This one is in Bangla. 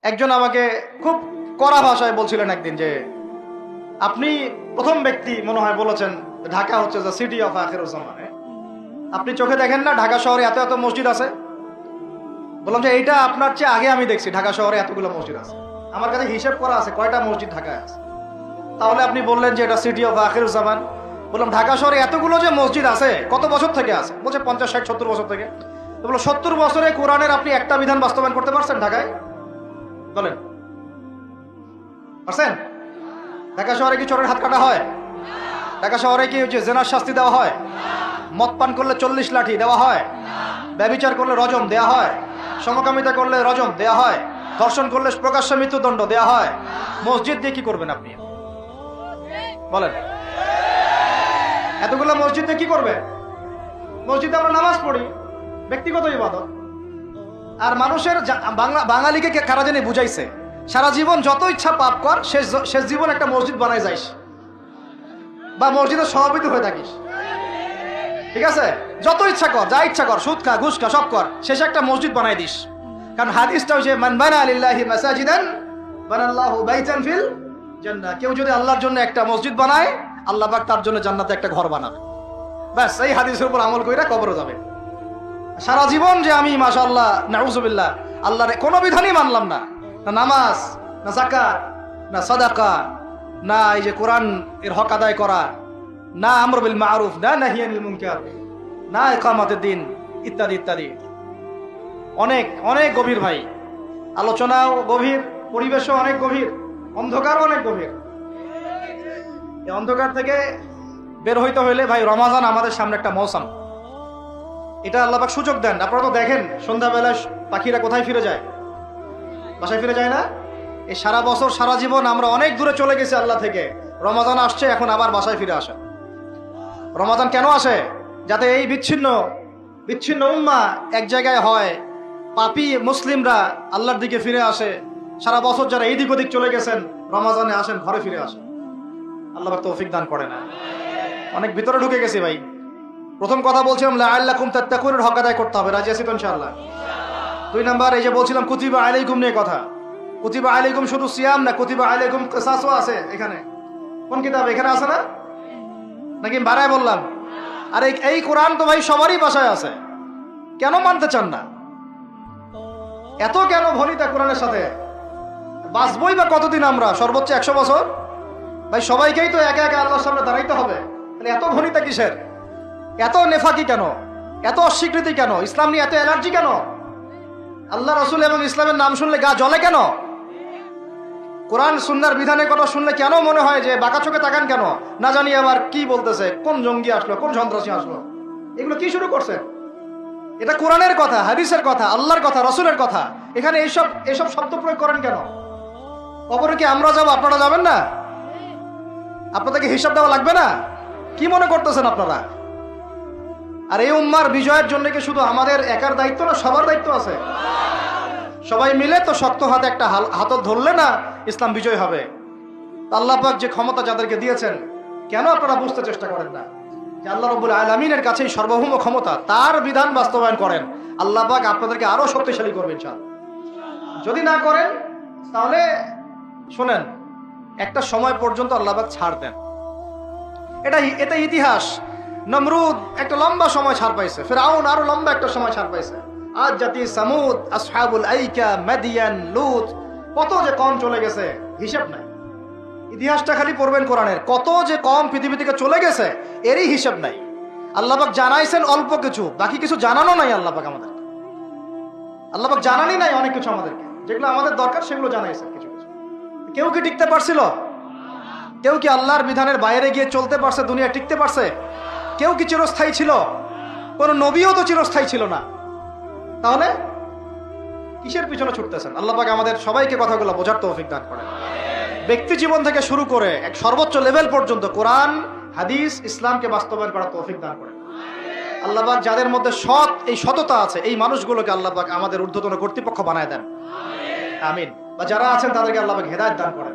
একজন আমাকে খুব কড়া ভাষায় বলছিলেন একদিন যে আপনি প্রথম ব্যক্তি মনে হয় বলেছেন ঢাকা হচ্ছে দ্য সিটি অফ আখিরুজ্জামান। আপনি চোখে দেখেন না ঢাকা শহরে এত এত মসজিদ আছে? বললাম যে এইটা আপনার চেয়ে আগে আমি দেখছি ঢাকা শহরে এতগুলো মসজিদ আছে। আমার কাছে হিসেব করা আছে কয়টা মসজিদ ঢাকায় আছে। তাহলে আপনি বললেন যে এটা সিটি অফ আখিরুজ্জামান। বললাম ঢাকা শহরে এতগুলো যে মসজিদ আছে কত বছর থেকে আছে? বলছে 50, 60, 70 বছর থেকে। তো বললো 70 বছরে কোরআনের আপনি একটা বিধান বাস্তবায়ন করতে পারছেন ঢাকায়? বলেন পারছেন? ঢাকা শহরে কি চোরের হাত কাটা হয়? ঢাকা শহরে কি জেনার শাস্তি দেওয়া হয়? মদ পান করলে 40 লাঠি দেওয়া হয়? ব্যভিচার করলে রজম দেয়া হয়? সমকামিতা করলে রজম দেয়া হয়? ধর্ষণ করলে প্রকাশ্য মৃত্যুদণ্ড দেয়া হয়? মসজিদ দিয়ে কি করবেন আপনি বলেন? এতগুলো মসজিদ দিয়ে কি করবে? মসজিদে আমরা নামাজ পড়ি, ব্যক্তিগত ইবাদত। আর মানুষের বাঙালিকে কারা জানি বুঝাইছে সারা জীবন যত ইচ্ছা পাপ কর, শেষ জীবন একটা মসজিদ বানাই যাইস বা মসজিদের সভাপতি হয়ে থাকিস, ঠিক আছে? যত ইচ্ছা কর, যা ইচ্ছা কর, সুদ খা, ঘুষ খা, সব কর, শেষে একটা মসজিদ বানাই দিস। কারণ হাদিসটা হচ্ছে মান বানা লিল্লাহি মাসাজিদান বানাল্লাহু বাইতান ফিল জান্নাহ। কেউ যদি আল্লাহর জন্য একটা মসজিদ বানায়, আল্লাহ পাক তার জন্য জান্নাতে একটা ঘর বানাবে। ব্যাস, এই হাদিসের উপর আমল কইরা কবরে যাবে। সারা জীবন যে আমি মাশাআল্লাহ নাউজুবিল্লাহ আল্লাহর কোনো বিধানই মানলাম না, না নামাজ, না যাকাত, না সাদাকা, না এই যে কোরআন এর হক আদায় করা, না আমর বিল মারুফ, না নাহি আনিল মুনকার, না ইকামাতের দিন, ইত্যাদি ইত্যাদি। অনেক অনেক গভীর ভাই, আলোচনাও গভীর, পরিবেশও অনেক গভীর, অন্ধকারও অনেক গভীর। এই অন্ধকার থেকে বের হইতে হইলে ভাই রমাজান আমাদের সামনে একটা মৌসুম। এটা আল্লাহ পাক সুযোগ দেন। আপনারা তো দেখেন সন্ধ্যাবেলায় পাখিরা কোথায় ফিরে যায়? বাসায় ফিরে যায় না? এই সারা বছর সারা জীবন আমরা অনেক দূরে চলে গেছি আল্লাহ থেকে, রমাজান আসছে এখন আবার বাসায় ফিরে আসে। রমাজান কেন আসে? যাতে এই বিচ্ছিন্ন উম্মাহ এক জায়গায় হয়, পাপী মুসলিমরা আল্লাহর দিকে ফিরে আসে। সারা বছর যারা এইদিক ওদিক চলে গেছেন রমাজানে আসেন, ঘরে ফিরে আসেন। আল্লাহ পাক তৌফিক দান করে না। অনেক ভিতরে ঢুকে গেছি ভাই। প্রথম কথা বলছিলাম লাআল্লাকুম তাত্তাকুনের হক আদায় করতে হবে, রাজি আছি তো ইনশাআল্লাহ? 2 নাম্বার এই যে বলছিলাম কুতিবা আলাইকুম নিয়ে কথা। কুতিবা আলাইকুম শুধু সিয়াম না, কুতিবা আলাইকুম কিসাসও আছে এখানে। কোন কিতাব এখানে আছে না? নাকি বাড়ায় বললাম? আর এই কোরআন তো ভাই সবারই বাসায় আছে, কেন মানতে চান না? এত কেন ভনিতা কোরআনের সাথে? বাঁচবই বা কতদিন আমরা? সর্বোচ্চ 100 বছর। ভাই সবাইকেই তো একা একা আল্লাহর সামনে দাঁড়াইতে হবে, তাহলে এত ভনিতা কিসের? এত নেফাকি কেন? এত অস্বীকৃতি কেন? ইসলাম নিয়ে এত অ্যালার্জি কেন? আল্লাহ রাসূল এবং ইসলামের নাম শুনলে গা জ্বলে কেন? কোরআন সুন্নাহর বিধানের কথা শুনলে কেন মনে হয় যে বাঁকা চোখে তাকান কেন? না জানি আবার কি বলতেছে, কোন জঙ্গি আসলো, কোন সন্ত্রাসী আসলো, এগুলো কি শুরু করছে? এটা কোরআনের কথা, হাদিসের কথা, আল্লাহর কথা, রাসূলের কথা। এখানে এইসব শব্দ প্রয়োগ করেন কেন? কবরে কি আমরা যাব, আপনারা যাবেন না? আপনাদেরকে হিসাব দেওয়া লাগবে না? কি মনে করতেছেন আপনারা? আর এই উম্মার বিজয়ের জন্য কি শুধু আমাদের একার দায়িত্ব না, সবার দায়িত্ব আছে। সবাই মিলে তো শক্ত হাতে একটা হাতল ধরলে না ইসলাম বিজয় হবে। আল্লাহ পাক যে ক্ষমতা যাদেরকে দিয়েছেন, কেন আপনারা বুঝতে চেষ্টা করেন না যে আল্লাহ রাব্বুল আলামিনের কাছেই সর্বভৌম ক্ষমতা, তার বিধান বাস্তবায়ন করেন, আল্লাহ পাক আপনাদেরকে আরো শক্তিশালী করবেন ইনশাআল্লাহ। যদি না করেন তাহলে শোনেন, একটা সময় পর্যন্ত আল্লাহ পাক ছাড় দেন। এটা ইতিহাস। নমরুদ একটা লম্বা সময় ছাড় পাইছে, ফিরআউন আরো লম্বা একটা সময় ছাড় পাইছে, আজ জাতি সামুদ, আসহাবুল আইকা, মাদিয়ান, লুত, কত যে কম চলে গেছে হিসাব নাই। ইতিহাসটা খালি পড়বেন কোরআনের, কত যে কম পৃথিবী থেকে চলে গেছে এরই হিসাব নাই। আল্লাহ পাক জানাইছেন অল্প কিছু, বাকি কিছু জানানো নাই আল্লাহ পাক আমাদেরকে। আল্লাহ পাক জানানি নাই অনেক কিছু আমাদেরকে, যেগুলো আমাদের দরকার সেগুলো জানাইছেন কিছু কিছু। কেউ কি টিকতে পারছিল? কেউ কি আল্লাহর বিধানের বাইরে গিয়ে চলতে পারছে? দুনিয়া টিকতে পারছে? কেউ কি চিরস্থায়ী ছিল? কোন নবীও তো চিরস্থায়ী ছিল না। তাহলে কিসের পিছনে ছুটতেছেন? আল্লাহ পাক আমাদের সবাইকে কথাগুলো বোঝার তৌফিক দান করেন। ব্যক্তি জীবন থেকে শুরু করে এক সর্বোচ্চ লেভেল পর্যন্ত কোরআন, হাদিস, ইসলামকে বাস্তবায়ন করার তৌফিক দান করেন। আল্লাহ পাক যাদের মধ্যে সততা আছে, এই মানুষগুলোকে আল্লাহ পাক আমাদের ঊর্ধ্বতন কর্তৃপক্ষ বানায় দেন, আমিন। বা যারা আছেন তাদেরকে আল্লাহ পাক হেদায়েত দান করেন।